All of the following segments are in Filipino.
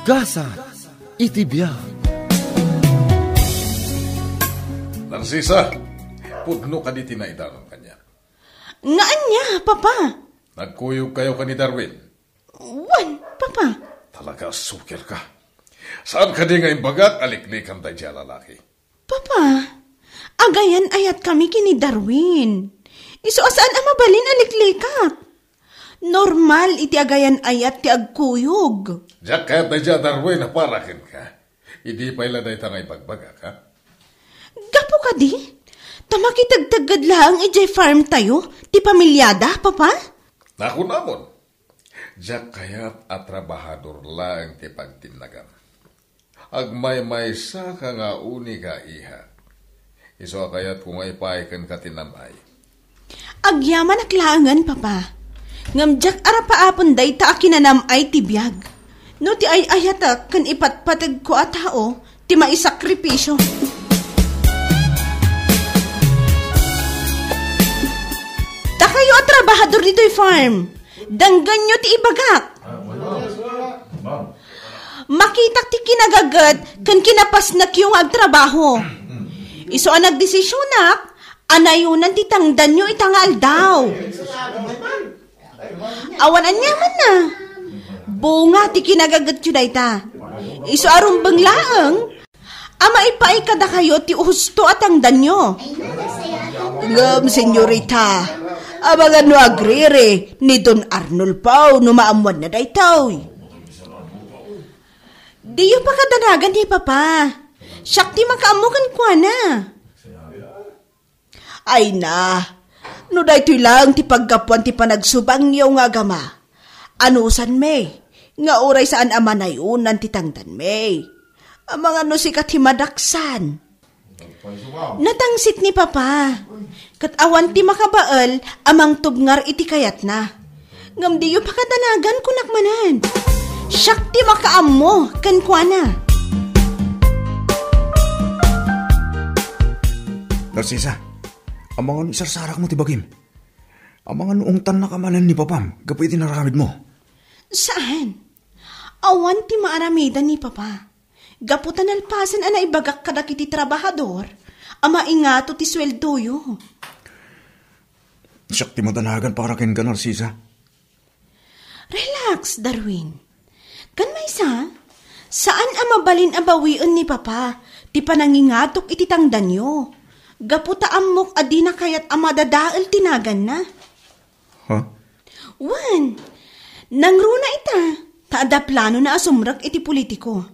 Gasa iti biag. Narcisa, pudno ka di tinaidanon kanya. Ngaan niya, Papa? Nagkuyog kayo ka ni Darwin. Wan, Papa. Talaga, sukir ka. Saan ka di nga imbagat, aliklikan tayo siya lalaki? Papa, agayan ayat kami kini Darwin. Iso asaan ang mabalin aliklikat? Normal iti agayan ayat ti agkuyog. Diyak kahit na siya Darwin na parakin ka. Hindi pa ila dahi tangay pagbaga ka. Gapo ka di? Tamakitagtagad lang ijay farm tayo, ti pamilyada, Papa? Naku namon. Diyak kayat at trabahador lang ti pagtinagan. Agmay-may-sa ka nga uni ka iha. Iso kayat kung ay paikan ka tinamay. Agyaman aklangan, Papa. Ngamjak arapaapon day ta akinanamay ti biyag. No ti ay ayata kan ipatpatag ko a tao, ti maisakripisyo. Ta kayo at trabahador dito'y farm. Danggan nyo ti ibagak. Makitak ti kinagagat kan kinapasnak yung agtrabaho. Iso ang nagdesisyonak, anayunan ti tangdan nyo itangal daw. Awanan nyaman na. Bunga ti kinagagat yun ay ta. Iso arumbang laang, ama ipaikada kayo ti usto at tangdan nyo. Ngam, senyorita, abangan no agrere ni Don Arnold Pau no maamuan na daytaw. Di yung pakadanagan ni Papa. Siyak ti makaamukan kwa na. Ay na, no daytoy lang ti paggapuan ti panagsubang yung nga gama. Anusan me, nga uray saan ama na yun ti tangdan me. Amang ano si katimadaksan. Natangsit ni Papa. Katawa ti makabaal, amang tubngar iti kayat na. Ngam di yung pakadanagan kunakmanan. Siyak ti makaamo, kankwana. Narcisa, amangan isarsarak mo ti bagim. Amangan ungtan na kamanan ni Papam, gapoy tinaramid mo. Saan? Awan ti maaramidan ni Papa. Gaputan alpasan ana ibagak kadakiti trabahador, ama ingato ti sweldo yo. Siyak ti matanagan para ken ka, Narcisa. Relax, Darwin. Kan may saan ang mabalin abawian ni Papa, ti panangingatok iti tangdan nyo. Gaputa amok adi na kayat amadadaal tinagan na. Huh? Wan, nangruna ita, taada plano na asumrak iti politiko.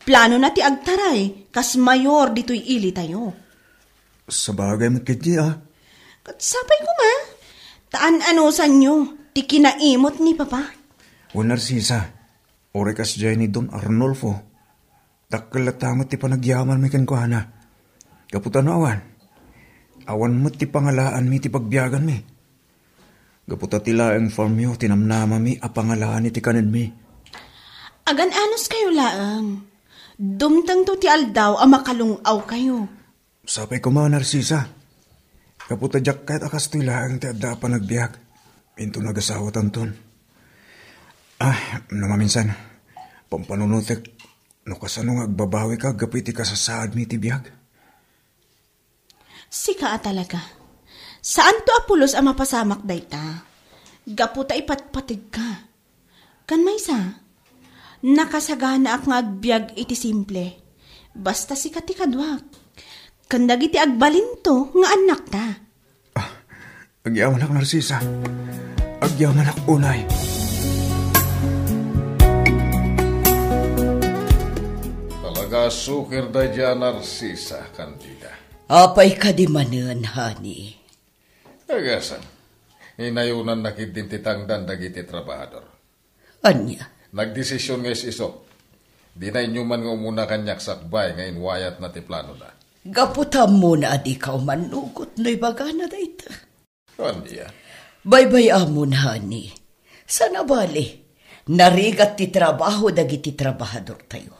Plano na ti agtaray, kas mayor dito'y ili tayo. Sa bagay magkiti Katsapay ko nga, taan anusan nyo, ti kinaimot ni Papa. O Narcisa, orekas dyan ni Don Arnolfo. Takalatamot ti panagyaman may kankuhana. Gaputan no awan. Awan mo ti pangalaan mi ti pagbiyagan mi. Gaputa tila ang farm yo, tinamnama mi a pangalaan iti kanad mi. Agan anos kayo laang. Dumtang to ti aldaw a makalungaw kayo. Sapay ko mga Narcisa. Gaputa jak kahit akas tila ang ti adda pa nagbiyak. Pinto nagasawa tanton. Namaminsan, pampanunutek, no kasano agbabawi ka, gapiti ka sa saad mi tibiyag. Sika talaga. Saan to apulos ang mapasamak dayta? Gaputa ipatpatig ka. Kan may nakasagana ak nga agbyag iti simple. Basta sika ti kadwak. Kan dagiti agbalin to nga anak ta. Agyaman ak Narcisa. Agyaman ak unay. Sukir da dyan, Narcisa, kandida. Apay ka di manan, honey. Agasan, inayunan na kitintitangdan dagiti trabahador. Anya? Nagdesisyon nga iso. Di na inyuman nga umuna kanyak sakbay nga inwayat na ti plano na. Gaputam mo na di ka manugot na ibaga na dayta. Kandiya. Baybay amon, honey. Sana bali, narigat ti trabaho dagiti trabahador tayo.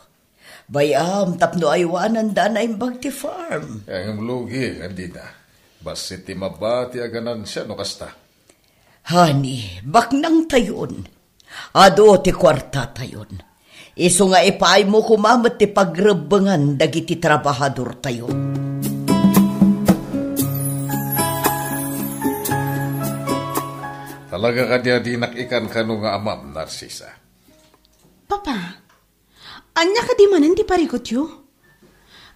Bayam, tapno aywanan da na imbag ti farm. Ang lugi, kandida. Basi ti mabati aganan siya, no kasta. Honey, baknang tayon. Ado ti kwarta tayon. Isu nga ipay mo kumamat ti pagrebengan dagiti trabahador tayo. Talaga ka diya dinakikan ka nung nga amam, Narcisa. Papa, anya ka di manan ti parikot yu?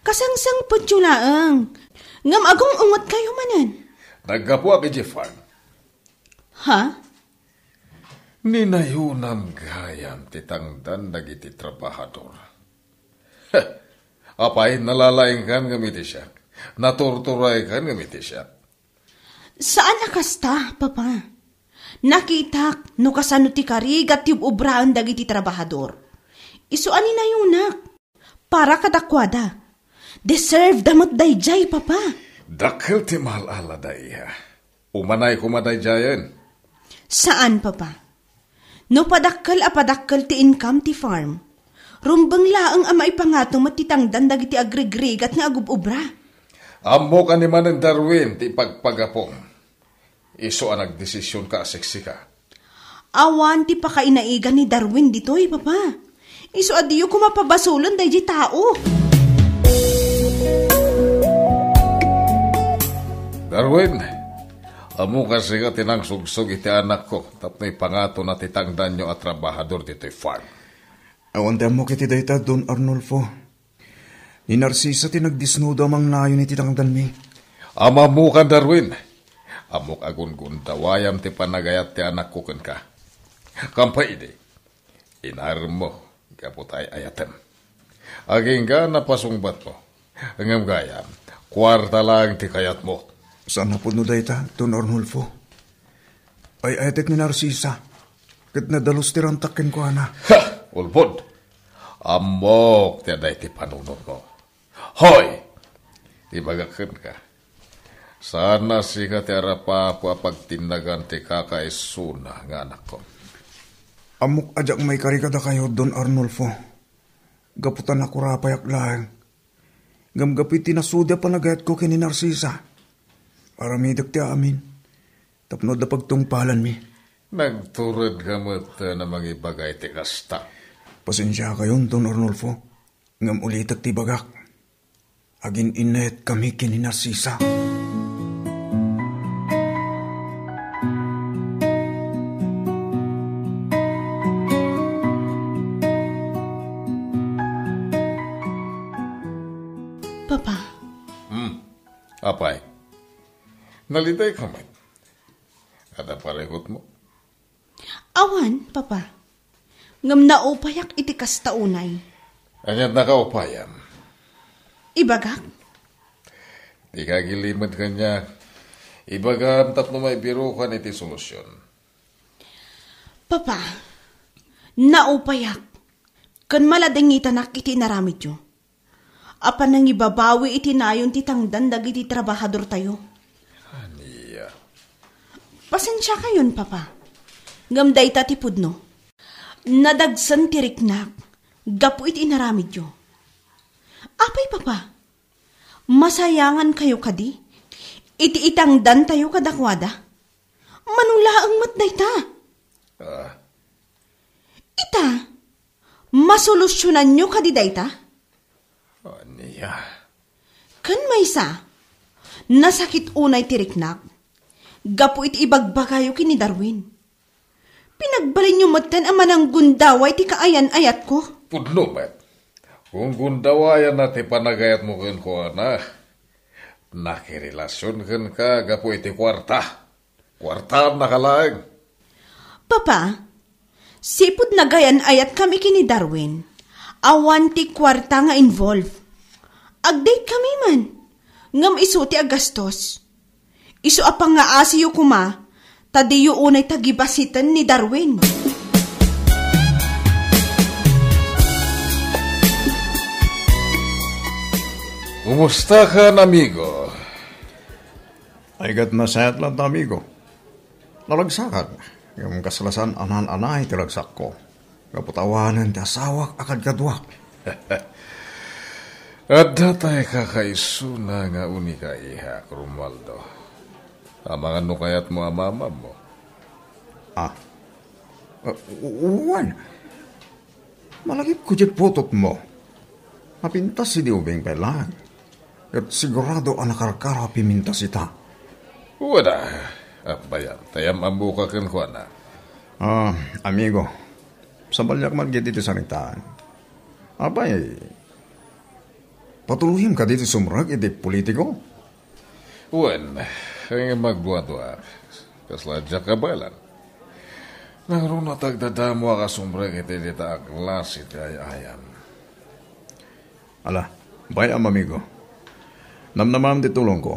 Kasangsang po yu laang. Ngam agong ungot kayo manan. Naggapuak ijifan. Ha? Ninayunam gayam titangdan dagiti trabahador. Apay nalalaing kan gamiti siya. Naturturay kan gamiti siya. Saan akasta, Papa? Nakitak no kasano ti karigat ti ubraan dagiti trabahador. Isu ani na yunak. Para kadakwada. Deserve damot dayjay, Papa. Dakkel ti malala daiha. Umanay kumadayjayan. Saan, Papa? No padakkel ti income ti farm. Rumbang laang ama ipangatong matitangdan dagiti agrigrigat nga agububra. Amo ka ni Manang Darwin ti pagpagapong. Iso ang nagdesisyon ka aseksika. Awan ti pakainaigan ni Darwin ditoy, Papa. Iso adiyo kumapabasulan dahi tao. Darwin, amo kasi ka tinangsugsog iti anak ko tapno ipangato na titangdan nyo at trabahador dito'y farm. Awan mo kiti dayta Don Arnulfo. Ni Narcisa ti nagdisnudo amang nayon iti tangdan mi. Ama mo ka, Darwin. Amok agun-gun dawayam ti panagayat ti anak ko ken ka. Kampay di. Inar mo, kaputay ayatan. Aging ka napasungbat mo. Ngam gayam, kwarta lang ti kayat mo. Saan na po no dayta, Don Arnulfo? Ay ayatek ni Narcisa. Kat nadalos ti rantakin ko, ana. Ha! Ulbod! Amok ti aday ti panunod mo. Hoy! Ibagakan ka. Sana siya ti arapapo pagtinagan ti kakaisuna nga anak ko. Amok ajak may karikada kayo, Don Arnulfo. Gaputan ako rapayak lang. Gamgapit tinasudya panagayat ko kini Narcisa. Para may ti amin. Tapno da pagtungpalan mi. Nagturod ka mo't na mga ibagay ti kasta. Pasensya kayon, Don Arnulfo. Ngam ulitak ti bagak. Agin inayat kami kini Narcisa. Papa. Apay, nalitay ka man. Kada paregot mo. Awan, Papa. Ngam naupayak iti kastaunay. Anyat nakaupayam. Ibagak? Di kagilimad kanya. Ibagam tapno may biro ka iti solusyon. Papa, naupayak. Kan maladangitanak iti naramid yo. Apan nang ibabawi iti nayon ti tangdan dagiti trabahador tayo. Aniya. Pasensya kayon, Papa. Ngam dayta ti pudno. Nadagsan ti riknak. Gapu iti inaramid yo. Apay, Papa. Masayangan kayo kadi. Iti itangdan tayo kadakwada. Manulaang mat dayta. Ita, masolusyonan nyo kadi dayta? Aniya. Kan maysa, nasakit unay tiriknak, gapu iti ibagbagayo kini Darwin. Pinagbalin nyo matan ama ng gundaway ti kaayan ayat ko. Pudno, met. Kung gundawayan na ti panagayat mo kun ko na, nakirelasyon kun ka gapu iti kwarta. Kwarta na kalang. Papa, sipud nagayan ayat kami kini Darwin. Awan ti kwarta nga involve. Agdate kami man. Ngam isu ti agastos. Isu apang nga asiyo kuma, tadiyo unay tagibasitan ni Darwin. Kumusta ka, amigo? Ay gat masayat lang, amigo. Nalagsakan. Yung kasalasan anan-anay tilagsak ko. Kaputawanan ti asawak akad kadwak. At datay kakaisuna nga unika iha, Romualdo. Amangan no kayat mo amamam mo. Uwan. Malagip ko di putot mo. Mapintas si Diubing pelan. At sigurado ang nakarkara pimintas ita. Wala. Bayan, tayam ambuka kan ko na. Amigo. Sabalyak man dito sa nitaan. Abay, patuluhin ka dito sumrag iti politiko? Wen, ang magbuwa-duwa. Kasladya ka balan. Naroon na tagdadamo ka sumrag iti dita aklas iti ayam. Ala, bayam amigo. Namnamam di tulong ko.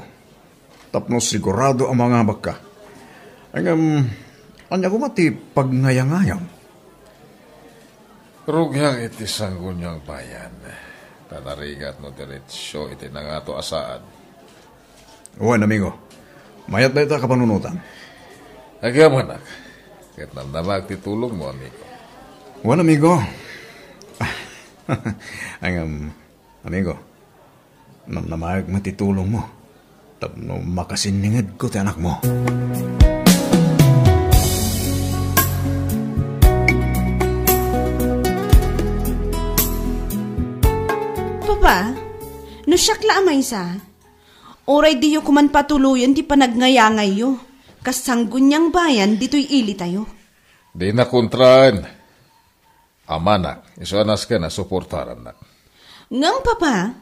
Tapno sigurado ang mga baka. Anya ko mati pagnayangayam. Rugyang iti sanggunyang bayan. Tanarigat no diretsyo iti nangato asaan. Uwan, amigo. Mayat na ita kapanunutan. Agamanak. Kahit namdamag titulong mo, amigo. Uwan, amigo. Amigo. Namdamag matitulong mo. Tapno makasiningad ko ti anak mo. Papa, no siyakla amay sa, oray di yu kuman patuluyan ti panagnayangay yu, kasanggun niyang bayan dito'y ili tayo. Di na kontraan. Amanak, isuanas ka na suportaran na. Ngang papa,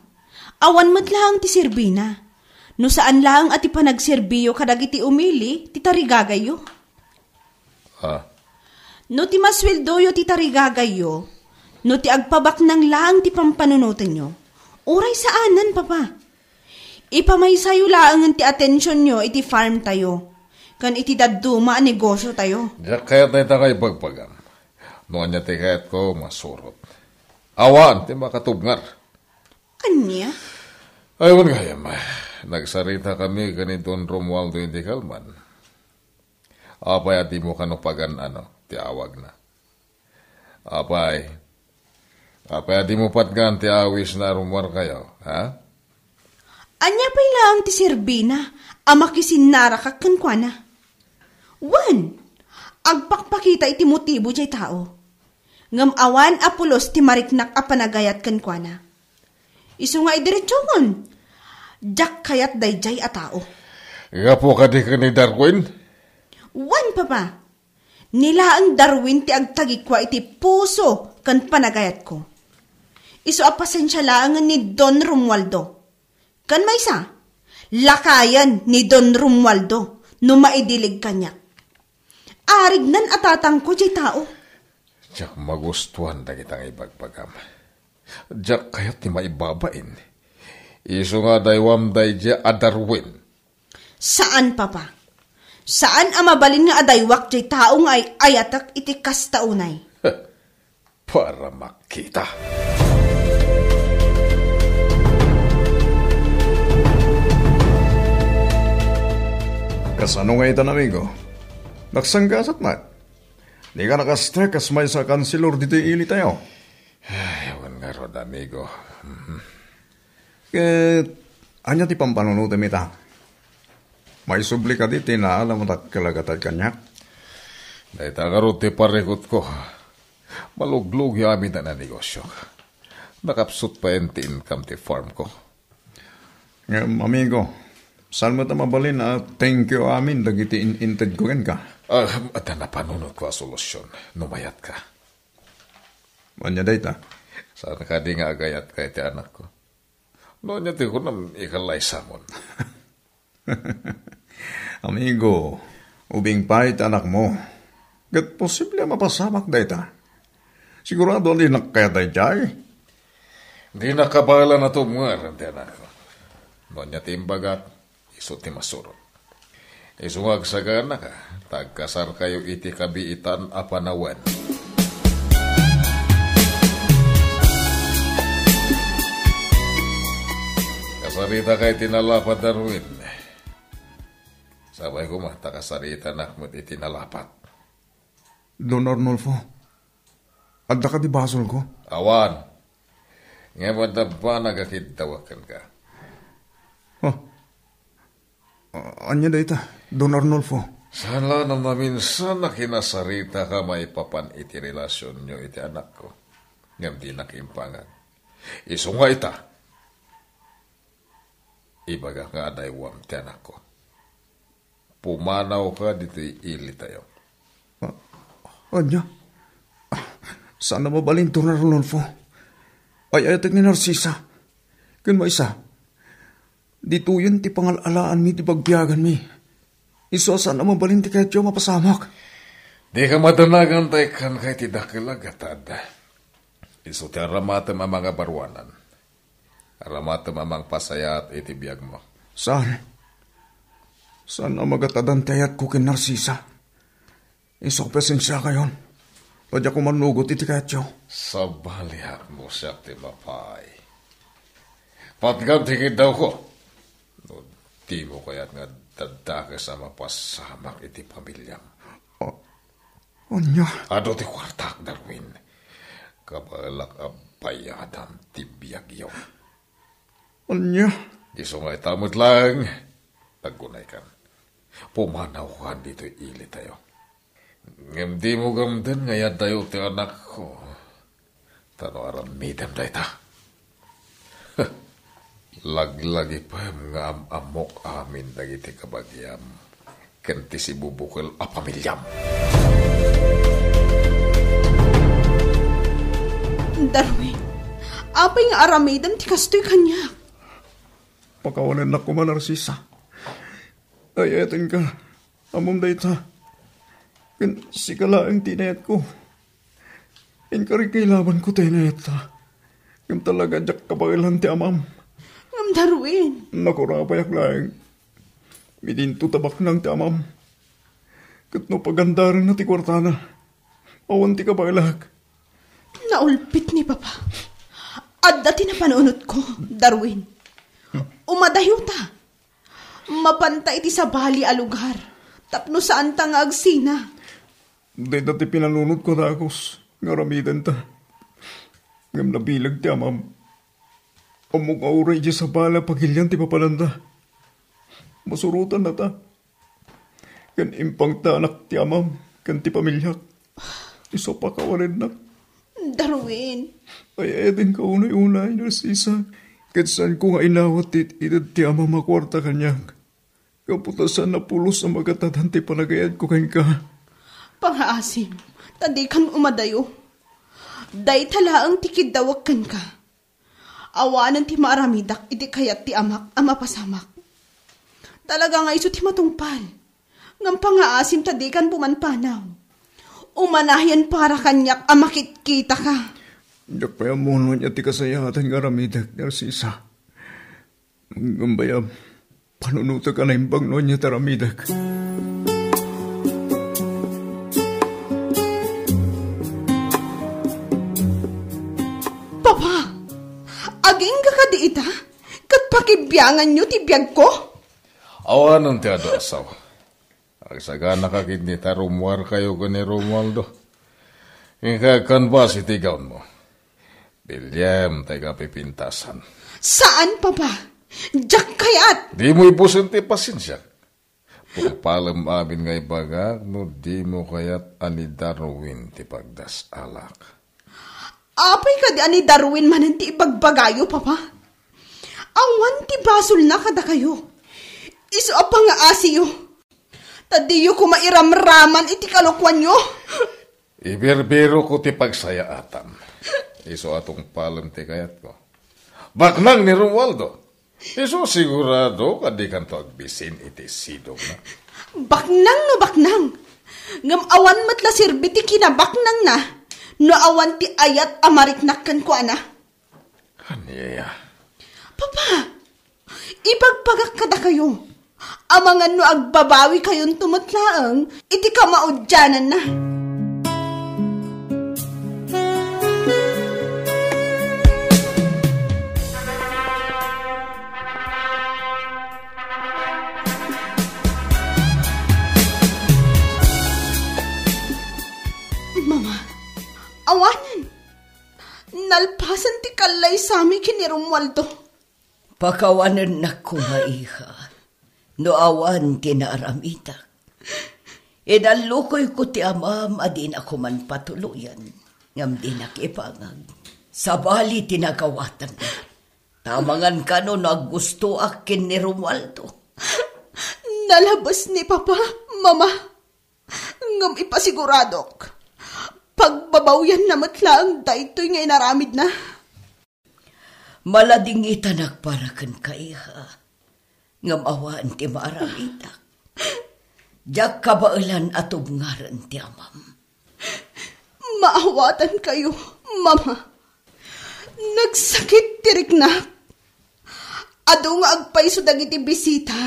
awan mo't lang ti sirbina. No saan lang at ipanagserbiyo kadag iti umili, ti tarigagayo. No ti masweldoyo ti tarigagayo, no ti agpabak ng lang ti pampanunutan nyo. Uray saanan, papa. Ipamaysayo lang ti atensyon nyo iti farm tayo. Kan iti daduma ang negosyo tayo. Diyak kayat na ita kayo bagpagam. Noon niya ti kayat ko masurot. Awan, ti makatubngar. Anya? Ayun gayam, nagsarita kami ganitong Romualdo hindi kalman. Apay at di mo kanupagan ti awag na. Apay at di mo patgan ti awis na rumwar kayo, ha? Anya pa'y lang ti sirbina, amakisin narakak kankwana. Wan, agpakpakita iti motibo jay tao. Ngam awan apulos ti mariknak a panagayat kankwana. Isu nga idiretsyon, jak kayat dayjay a tao. Gapo ka di ka ni Darwin? Wan, papa. Nila ang Darwin ti agtagikwa iti puso kan panagayat ko. Isu a pasensya lang ni Don Romualdo. Kan may isa, lakayan ni Don Romualdo no maidilig kanya. Arig nan atatang ko jay tao. Diyak magustuhan na kitang ibagpagam. Diyak kayat ni maibabain. Isu nga daywam dayjay a Darwin. Saan, papa? Saan amabalin nga adaywak jay tao nga ay ayatak iti kastaunay? Para makita. Kasano nga itan, amigo? Nagsanggasat man. Di ka nakastek as may sa kansilor dito ili tayo. Ewan nga rod, amigo. Anya ti pampanunutin ita. May subli ka dito na alam mo kalagatan kanyak. Dahil tagarot ti parekot ko. Maluglog yung amin na negosyo. Nakapsut pa yung income ti farm ko. Amigo, saan mo ta mabalin na thank you amin dagiti inted ko ka? At napanunod ko ang solusyon. Numayat ka. Anya data? Saan ka di nga agayat ka iti anak ko? Noon niya ti ko nam ikalay samon. Amigo, ubing pahit anak mo. Gat posible mapasamak data. Sigurado hindi nakaya dayjay. Di nakabala na tumngar ang anak ko. Noon niya timbagat, iso ti masurot. Isungag sagana ka, tagkasar kayo iti kabiitan a panawen. Kasarita kay tinalapat Darwin. Sabay ko takasarita nakmat iti nalapat. Don Arnolfo, adda ka di basol ko? Awan, nga madaba nagakitawakan ka. Anya data, Don Arnolfo? Saan lang naman minsan na kinasarita ka may papan iti relasyon nyo iti anak ko. ngam di nakimpangan. Iso nga ita, ibaga nga adaywam ti anak ko. Pumanaw ka dito ili tayo. Anya? Sana mabalinto na Rolfo. Ay ayatag ni Narcisa. Kun maisa, dito yun ti pangalalaan mi ti pagbiyagan mi. Iso sana mabalinti kahit yung mapasamak. Di ka matanagan tayo kan kahit idakalagatad. Iso ti aramatem ang mga barwanan. Aramatem amang pasaya at itibiyag mo. Saan ang magatadan tayat ko kin Narcisa? Iso presensya kayon. Padya ko manugot iti katyo. Sa balihat mo siya ti mapay. Patgantigid daw ko. No, di mo kaya't nga dadaka sa mapasamak iti pamilyam. Anya? Ado ti kwartak, Darwin. Kabalak abayadam ti biyagyaw. Anya? Iso nga itamot lang. Naggunay kan. Pumanaw ka dito ili tayo. Ngem di mo gamdan ngayon tayo ti anak ko. Tano aramidam dahi ta. Laglagi pa nga amok amin dagiti kabagyam. Kenti si bubukil a pamilyam. Darwin, apay nga aramidam ti kastoy kanya. Pakawanan na ko man, Narcisa. Ay, etin ka. Amom dahi ta. Kan sikala ang tinayat ko. Inkari kailaban ko tinayat ta. Yung talaga jak kabagilan ti amam. Darwin. Nakurapayak lang. Midinto tabak ng ti amam. Kat no pagandaran na ti kwartana. Awan ti kabagilag. Naulpit ni Papa. At dati na panunot ko, Darwin. Umadayo ta. Mapanta iti sa bali a lugar. Tapno saan ta nga agsina. Di dati pinanunod ko takos. Ngaramidan ta. Ngam nabilag ti amam. Among auray di sa bala pagilyan ti papalanda. Masurutan na ta. Kan impang ta anak ti amam. Kan ti pamilyak. Iso pa kawalan na. Darwin. Ay edin ka unay-unay, Narcisa. Katsan ko nga inawat itid ti amam makwarta kanyang. Kaputasan na pulos ang magatadan ti panagayad ko kanya ka. Pangaasim, tadi kan umadayo. Day talaang tikid dawag kan ka. Awanan ti maaramidak, iti kayat ti amak, ama pasamak. Talaga nga iso ti matungpal. Ngam pangaasim tadi kan pumanpanaw. Umanayan para kanyak, amakit kita ka. Yak pa mo niya ti kasayatan nga ramidak, Narcisa. Ngambaya, panunuta ka na imbang niya taramidak. Papa, aging ka di ita? Kat pakibyangan nyo ti biyag ko? Awanan ti ado asaw. Agsagana kakit ni tarumwar kayo ko ni Romualdo. Ikakan ba si tigawn mo? Bilyam tayo pipintasan. Saan, Papa? Diyak kayat? Di mo ipusin ti pasensya. Pagpalam amin nga ibagag, no di mo kayat ani Darwin ti pagdas alak. Apay ka di ani Darwin manan ti ibagbagayo, Papa? Awan ti basol na kada kayo. Iso apa nga asiyo. Tadiyo ko mairamraman iti kalokwan nyo. Ibirbiro ko ti pagsayaatan. Iso atong palam ti kayat ko. Baknang ni Romualdo. Iso sigurado kadi kanto agbisin iti sidog na. Baknang no baknang. Ngam awan matla sirbi ti kinabaknang na. No awan ti ayat amariknakan ko ana. Kaniya. Papa, ipagpagak kada kayo. Amangan no agbabawi kayon tumatlaang, iti kamaudyanan na. Mama, awanan. Nalpasan ti kalay sami kini Romualdo. Pakawanan na ko nga iha. No awan tinaaramita. Inalukoy ko ti amam adin ako man patuluyan. Ngam di nakipangag. Sabali tinagawatan na. Tamangan ka no naggusto akin ni Romualdo. Nalabas ni Papa, Mama. Ngam ipasiguradok. Pagbabawyan na matlaang daytoy nga inaramid na. Malading itanag para kan ka iha. Ngam awaan ti maaramidak. Diyak kabailan at ubngaran ti amam. Maawatan kayo, Mama. Nagsakit tirik na. Ado nga agpaiso dagiti bisita.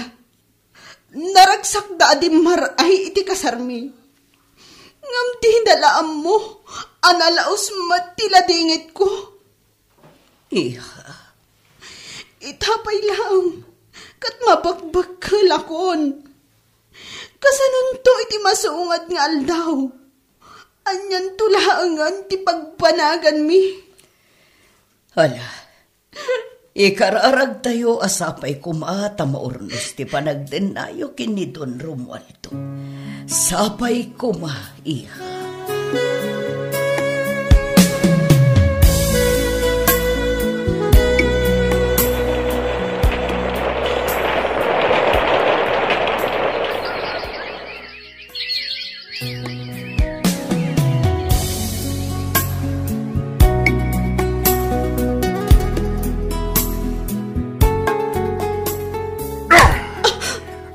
Naragsak da adi maray iti kasarmi. Ngam ti hindalaam mo, analaos matiladingit ko. Iha. Itapay lang, kat mabagbag ka lakon. Kasanon to iti masuungad nga aldaw. Anyan tulaangan ti pagpanagan mi. Hala, ikararag tayo asapay kumata maurnos ti panagdenayo kini Don Romualdo. Sapay kuma, iha.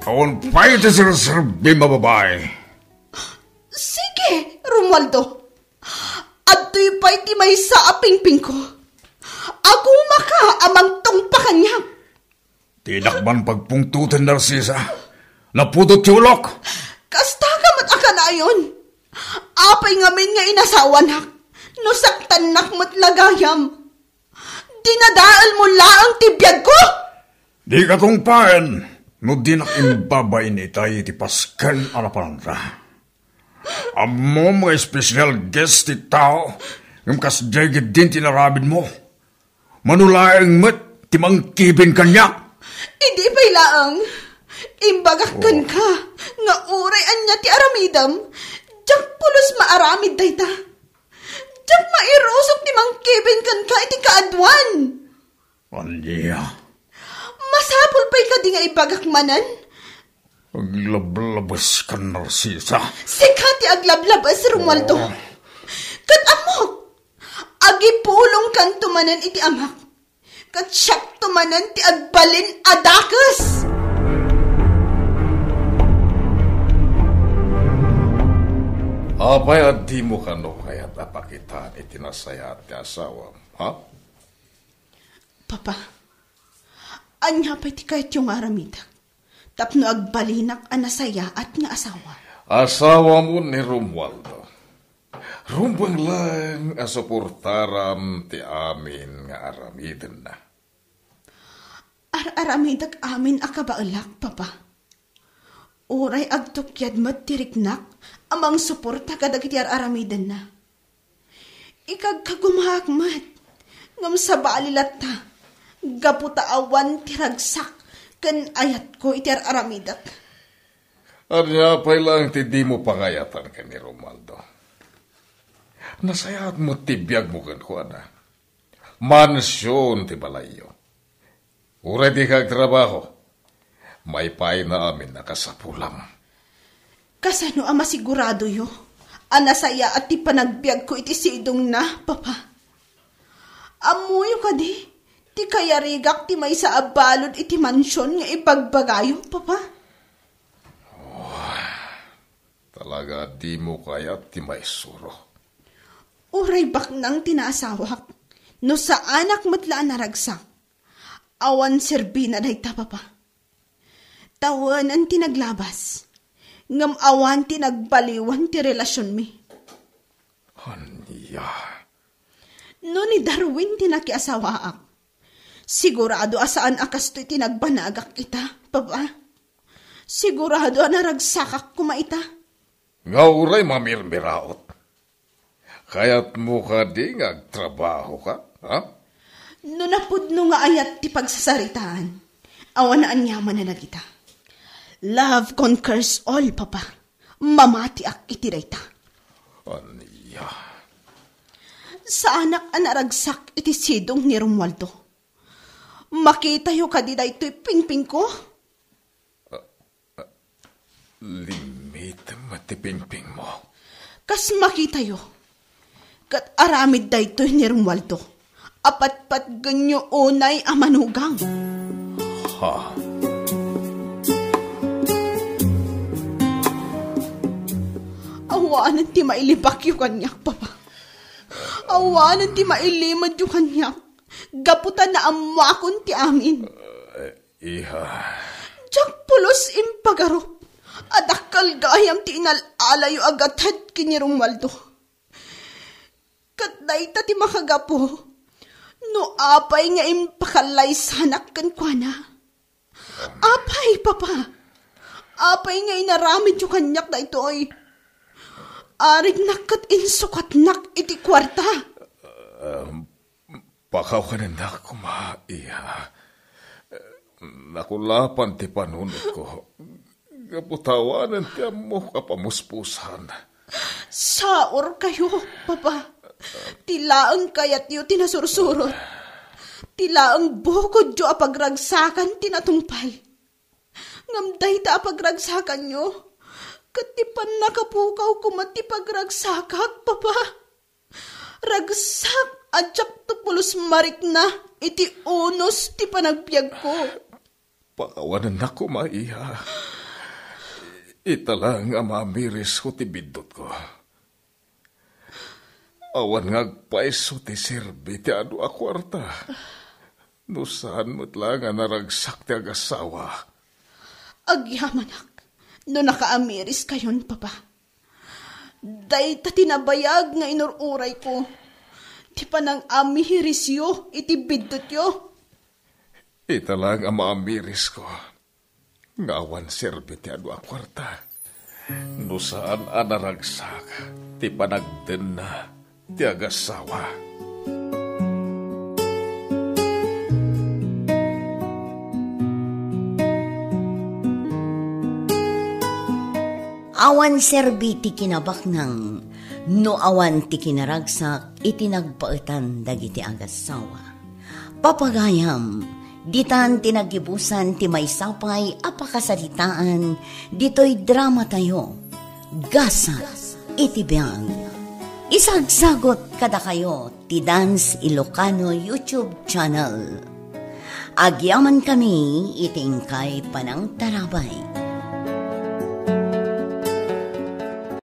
Awan pa ito sirserbi mababae. Sige, Romualdo. Ado'y pa iti may sa apingping ko. Ako maka amang tong pakanya. Tinakban pagpungtutan, Narcisa. Napudot yung ulok. Kasta ka mat na yun. Apay ngamin nga inasawanak. No saktan nak matlagayam. Dinadaal mo laang tibiyag ko. Di ka tong paen. No di nakimbabay ni tayo ti Pascal Alapalandra. Amo mga special guest ti tao, ng kasdegit din tinarabid mo. Manulaing met ti mangkibin kanya. Hindi pa'y laang. Imbagakan ka, nga uray anya ti aramidam, diyak pulos maaramid dayta. Diyak mairusok ti mangkibin kan ka iti kaadwan. Anya. Masapul pa'y ka di nga ibagakmanan? Aglablabas ka, Narcisa. Sika ti aglablabas, Romualdo. Kat amok, agipulong kan tumanan iti amak. Kat siyak tumanan ti agbalin adakas. Apay at di mo ka no kaya't apakitaan itinasaya at asawa, ha? Papa, anya pa'y ti kahit yung aramidak. Tapno agbalinak anasaya at nga asawa. Asawa mo ni Romualdo. Rumbang lang asuportaram ti amin nga aramiden na. Aramidak amin akabaalak, Papa. Uray agtukyad matiriknak amang suporta kadagiti aramiden na. Ikagkagumahakmat ngam sa baalilat ta. Gaputa awan tiragsak kan ayat ko iti aramidak. Anya pa'y lang ti di mo pangayatan ka ni Romualdo. Nasayat mo tibiyag mo kan ko na. Mansyon ti balayo. Uray di kag trabaho. May pay na amin nakasapulam. Kasano ama sigurado yo? Anasaya at ti panagbiag ko iti sidong na, Papa. Amuyo ka di. Ti kaya rigak ti may sa abalod iti mansyon nga ipagbagayo, Papa. Oh, talaga di mo kaya ti may suro. Uray bak nang tinasawak. No sa anak matlaan naragsak. Awan serbi na dayta, Papa. Tawan ang tinaglabas. Ngam awan tinagbaliwan ti relasyon mi. Anya. No ni Darwin tinakiasawaak. Sigurado asaan akas to'y tinagbanagak kita, Papa. Sigurado naragsakak kumaita. Nga uray mamirmiraot. Kaya't mo ka di ngagtrabaho ka, ha? No napudno nga ayat ti pagsasaritaan, awan na anyaman na kita. Love conquers all, Papa. Mamati ak iti dayta. Anya. sa anak anaragsak iti sidong ni Romualdo. Makita yu kadida ito'y pingping ko. Limit matipingping mo. Kas makita yu, kat aramid da ito'y ni Romualdo. Apat-pat ganyo unay amanugang. Ha? Awanan ti mailibak yu kanyak, Papa. Awanan ti mailimad yu kanyak. Gaputan na amakon ti amin. Iha. Diyak pulos impagaro. Adakal gayam ti inalala yu agatad kini Romualdo. Kat dayta ti makagapo. No apay nga impakalay sanak kan kwa na. Apay, Papa. Apay nga inaramid yu kanyak da ito ay. Arig nakat insukat nak iti kwarta. Pakaw ka na kumaiha. Nakulapan ti panunod ko. Kaputawanan ti amo kapamuspusan. Saor kayo, Papa. Tilaang kayat yu tinasursurot. Tilaang bukod yu apagragsakan tinatumpay. Ngamday ta apagragsakan yu. Katipan nakapukaw kumati pagragsakak, Papa. Ragsak adyak tupulos marik na iti unos ti panagbiag ko. Pakawanan na kumaiha. Italang amamiris ko ti bidot ko. Awan ngagpaiso ti sirbi ti adu akwarta. Nusan mo't lang nga naragsak ti agasawa. Agyamanak, no nakaamiris kayon, Papa. Day ta tinabayag nga inururay ko. Ti panang amiris yo, iti bidot yo. Italang amamiris ko. Ngawan sirbi ti adu akwarta. Nusan anaragsak ti panagden na ti agasawa. Awan serbi ti kinabak ng no awan ti kinaragsak iti nagpaetan dagiti agasawa. Papagayam, ditan tinagibusan ti maysapay apakasaritaan ditoy drama tayo. Gasa iti biyang. Isagsagot kada kayo ti Dance Ilocano YouTube channel. Agyaman kami iting kay Panang Tarabay.